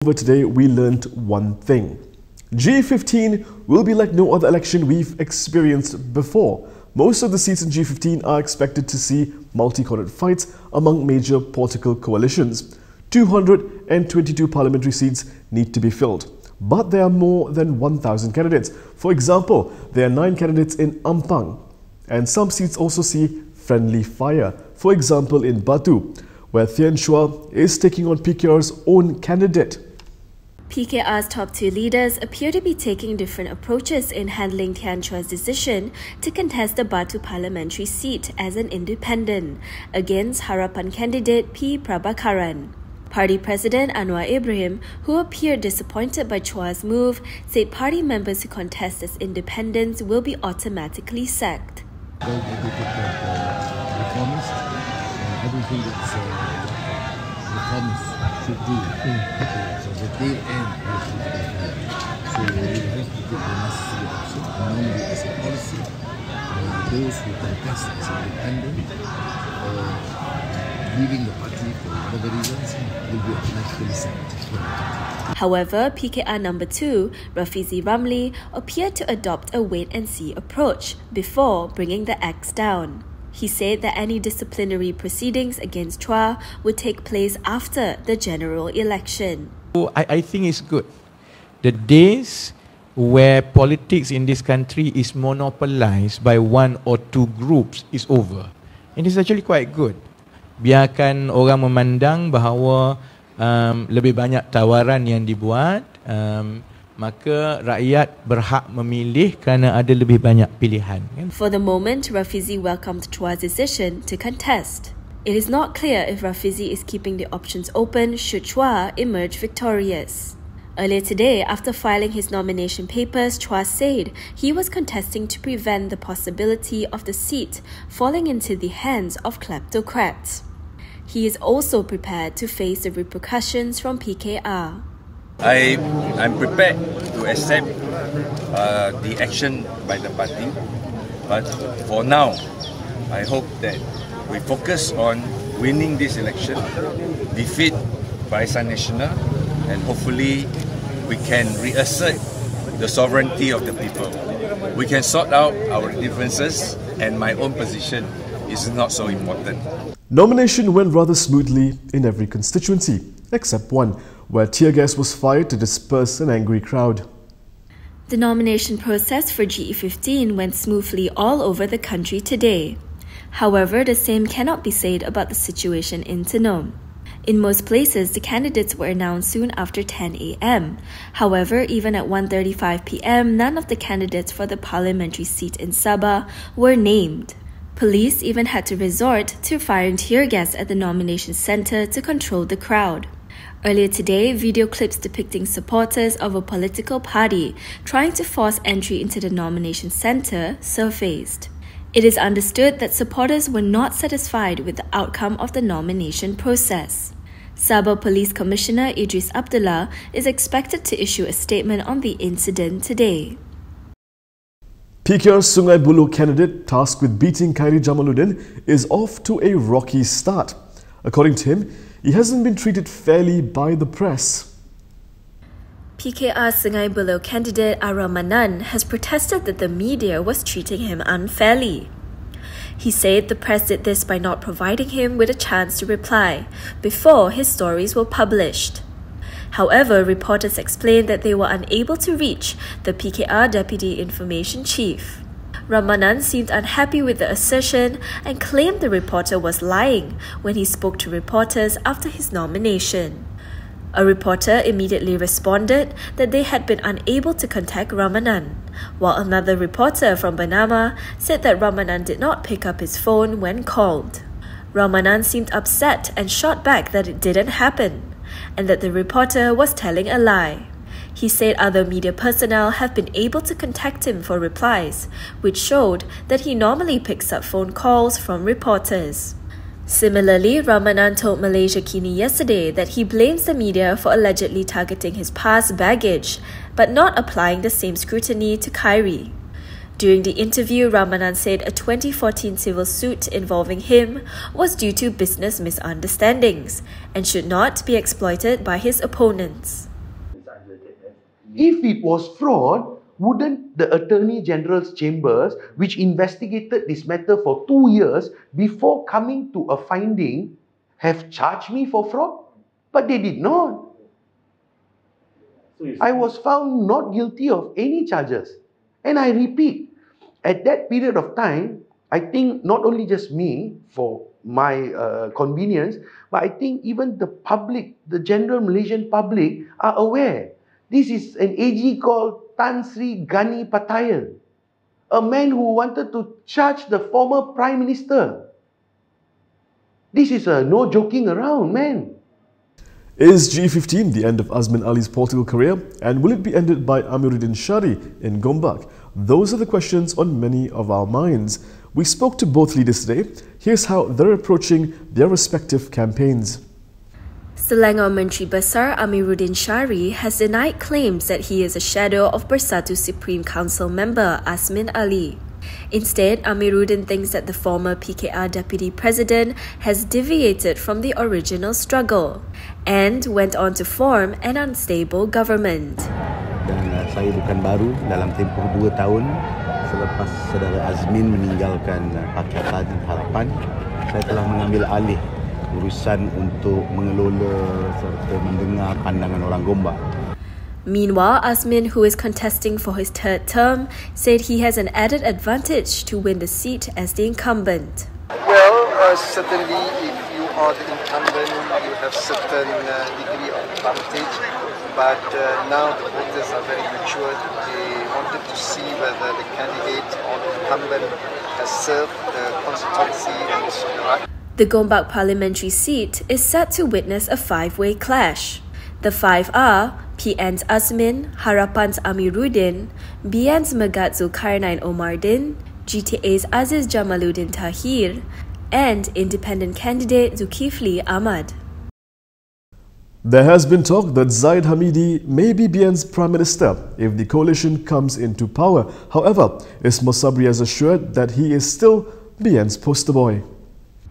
Over today, we learnt one thing. G15 will be like no other election we've experienced before. Most of the seats in G15 are expected to see multi-cornered fights among major political coalitions. 222 parliamentary seats need to be filled. But there are more than 1,000 candidates. For example, there are 9 candidates in Ampang. And some seats also see friendly fire. For example, in Batu, where Tian Chua is taking on PKR's own candidate. PKR's top 2 leaders appear to be taking different approaches in handling Tian Chua's decision to contest the Batu parliamentary seat as an independent against Harapan candidate P. Prabakaran. Party President Anwar Ibrahim, who appeared disappointed by Chua's move, said party members who contest as independents will be automatically sacked. Reformist, and everything that's reformist should do. So the day end is so we have to take the necessary action. Normally, as a policy, those who contest as independent leaving the party for other reasons will be automatically sacked. However, PKR number 2, Rafizi Ramli, appeared to adopt a wait-and-see approach before bringing the axe down. He said that any disciplinary proceedings against Chua would take place after the general election. I think it's good. The days where politics in this country is monopolized by 1 or 2 groups is over. And it's actually quite good. Biarkan orang memandang bahawa lebih banyak tawaran yang dibuat, maka rakyat berhak memilih kerana ada lebih banyak pilihan. For the moment, Rafizi welcomed Chua's decision to contest. It is not clear if Rafizi is keeping the options open should Chua emerge victorious. Earlier today, after filing his nomination papers, Chua said he was contesting to prevent the possibility of the seat falling into the hands of kleptocrats. He is also prepared to face the repercussions from PKR. I'm prepared to accept the action by the party, but for now, I hope that we focus on winning this election, defeat Barisan Nasional, and hopefully we can reassert the sovereignty of the people. We can sort out our differences, and my own position is not so important. Nomination went rather smoothly in every constituency, except one, where tear gas was fired to disperse an angry crowd. The nomination process for G15 went smoothly all over the country today. However, the same cannot be said about the situation in Tenom. In most places, the candidates were announced soon after 10 a.m. However, even at 1:35 p.m., none of the candidates for the parliamentary seat in Sabah were named. Police even had to resort to firing tear gas at the nomination center to control the crowd. Earlier today, video clips depicting supporters of a political party trying to force entry into the nomination center surfaced. It is understood that supporters were not satisfied with the outcome of the nomination process. Sabah Police Commissioner Idris Abdullah is expected to issue a statement on the incident today. PKR's Sungai Buloh candidate tasked with beating Khairi Jamaluddin is off to a rocky start. According to him, he hasn't been treated fairly by the press. PKR Sungai Buloh candidate Aramanan has protested that the media was treating him unfairly. He said the press did this by not providing him with a chance to reply before his stories were published. However, reporters explained that they were unable to reach the PKR Deputy Information Chief. Ramanan seemed unhappy with the assertion and claimed the reporter was lying when he spoke to reporters after his nomination. A reporter immediately responded that they had been unable to contact Ramanan, while another reporter from Bernama said that Ramanan did not pick up his phone when called. Ramanan seemed upset and shot back that it didn't happen, and that the reporter was telling a lie. He said other media personnel have been able to contact him for replies, which showed that he normally picks up phone calls from reporters. Similarly, Ramanan told Malaysia Kini yesterday that he blames the media for allegedly targeting his past baggage, but not applying the same scrutiny to Khairi. During the interview, Ramanan said a 2014 civil suit involving him was due to business misunderstandings and should not be exploited by his opponents. If it was fraud, wouldn't the Attorney General's chambers, which investigated this matter for 2 years before coming to a finding, have charged me for fraud? But they did not. I was found not guilty of any charges. And I repeat, at that period of time, I think not only just me, for my convenience, but I think even the public, the general Malaysian public are aware. This is an AG called Tan Sri Gani Patayan, a man who wanted to charge the former Prime Minister. This is no joking around, man. Is G15 the end of Azmin Ali's political career, and will it be ended by Amiruddin Shari in Gombak? Those are the questions on many of our minds. We spoke to both leaders today. Here's how they're approaching their respective campaigns. Selangor Menteri Besar Amiruddin Shari has denied claims that he is a shadow of Bersatu Supreme Council member Azmin Ali. Instead, Amiruddin thinks that the former PKR Deputy President has deviated from the original struggle and went on to form an unstable government. Dan saya bukan baru, dalam tempoh 2 tahun selepas saudara Azmin meninggalkan Pakatan Harapan, saya telah mengambil alih urusan untuk mengelola serta mendengar pandangan orang Gombak. Meanwhile, Azmin, who is contesting for his 3rd term, said he has an added advantage to win the seat as the incumbent. Well, certainly if you are the incumbent, you have certain degree of advantage. But now the voters are very mature. They wanted to see whether the candidate or the incumbent has served the constituency and the right. The Gombak parliamentary seat is set to witness a 5-way clash. The 5 are PN's Azmin, Harapan's Amiruddin, BN's Megat Zulkarnain Omardin, GTA's Aziz Jamaluddin Tahir, and independent candidate Zulkifli Ahmad. There has been talk that Zaid Hamidi may be BN's Prime Minister if the coalition comes into power. However, Ismail Sabri has assured that he is still BN's poster boy.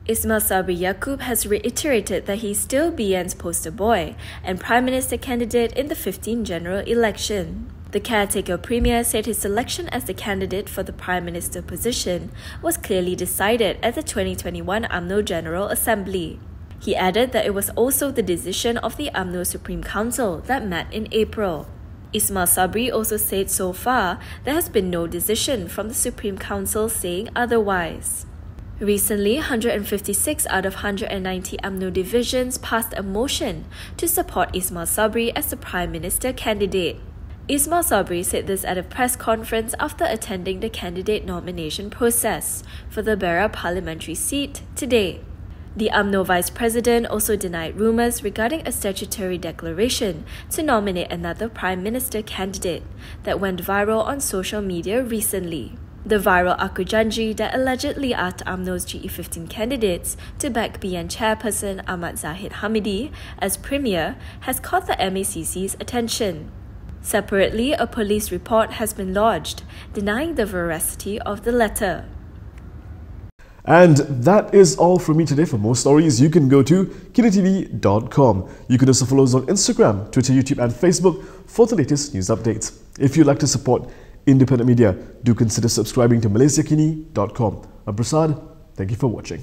Ismail Sabri Yaakob has reiterated that he is still BN's poster boy and Prime Minister candidate in the 15th general election. The caretaker premier said his selection as the candidate for the Prime Minister position was clearly decided at the 2021 UMNO General Assembly. He added that it was also the decision of the UMNO Supreme Council that met in April. Ismail Sabri also said so far there has been no decision from the Supreme Council saying otherwise. Recently, 156 out of 190 UMNO divisions passed a motion to support Ismail Sabri as the Prime Minister candidate. Ismail Sabri said this at a press conference after attending the candidate nomination process for the Perak parliamentary seat today. The UMNO Vice President also denied rumours regarding a statutory declaration to nominate another Prime Minister candidate that went viral on social media recently. The viral Aku Janji that allegedly asked UMNO's GE15 candidates to back BN chairperson Ahmad Zahid Hamidi as Premier has caught the MACC's attention. Separately, a police report has been lodged denying the veracity of the letter. And that is all from me today. For more stories, you can go to KiniTV.com. You can also follow us on Instagram, Twitter, YouTube and Facebook for the latest news updates. If you'd like to support independent media, do consider subscribing to MalaysiaKini.com. I'm Prasad. Thank you for watching.